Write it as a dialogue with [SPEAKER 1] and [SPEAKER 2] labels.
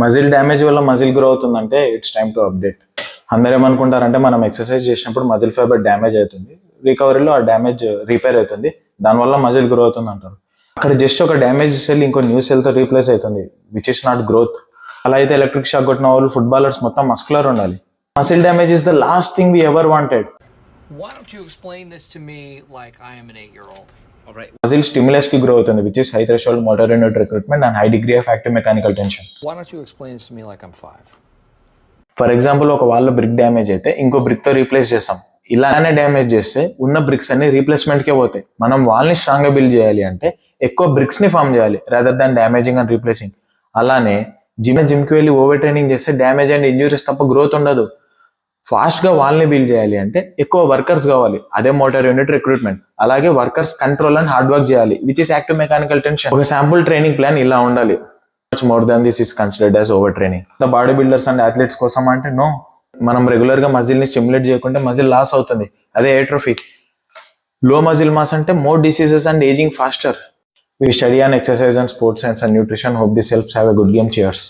[SPEAKER 1] Muscle damage వల్ల muscle grow అవుతుందంటే it's time to update. అందరూ ఏమనుకుంటారంటే మనం ఎక్సర్సైజ్ చేసినప్పుడు మజిల్ ఫైబర్ డ్యామేజ్ అవుతుంది, రికవరీలో ఆ డ్యామేజ్ రిపేర్ అవుతుంది, దానివల్ల మజిల్ గ్రో అవుతుంది అంటారు. అక్కడ జస్ట్ ఒక డ్యామేజ్ సెల్ ఇంకో న్యూ సెల్తో రీప్లేస్ అవుతుంది, విచ్ ఇస్ నాట్ గ్రోత్. అలా అయితే ఎలక్ట్రిక్ షాక్ కొట్టిన వాళ్ళు ఫుట్బాలర్స్ మొత్తం మస్కులర్ ఉండాలి. Muscle damage is the last thing we ever wanted.
[SPEAKER 2] Why don't you explain this to me like I am an 8-year-old?
[SPEAKER 1] All right. Muscle stimulus ki grow అవుతుంది, which is high threshold motor unit recruitment and high degree of active mechanical tension.
[SPEAKER 2] Why don't you explain this to me like I'm 5?
[SPEAKER 1] For example, ఒక వాళ్ళ brick damage అయితే ఇంకో brick తో replace చేస్తాం. ఇలానే damage చేస్తే ఉన్న బ్రిక్స్ అన్ని రీప్లేస్మెంట్ కే పోతాయి. మనం వాళ్ళని స్ట్రాంగ్ గా బిల్డ్ చేయాలి అంటే ఎక్కువ బ్రిక్స్ ని ఫామ్ చేయాలి rather than damaging and replacing. అలానే జిమ్ కి వెళ్ళి ఓవర్ ట్రైనింగ్ చేస్తే డ్యామేజ్ అండ్ ఇంజురీస్ తప్ప గ్రోత్ ఉండదు. ఫాస్ట్ గా వాళ్ళని బిల్డ్ చేయాలి అంటే ఎక్కువ వర్కర్స్ కావాలి, అదే మోటార్ యూనిట్ రిక్రూట్మెంట్. అలాగే workers control and hard work చేయాలి, which is active mechanical tension. ఒక శాంపుల్ ట్రైనింగ్ ప్లాన్ ఇలా ఉండాలి. Much more than this is considered as over training. The body builders and athletes కోసం అంటే no, మనం regular గా muscle ని స్టిమ్యులేట్ చేయకుంటే మజిల్ లాస్ అవుతుంది, అదే ఏట్రోఫీ. లో మజిల్ మాస్ అంటే more diseases and ageing faster. We study on exercise and sports science and nutrition. Hope this helps. Have a good game. Cheers.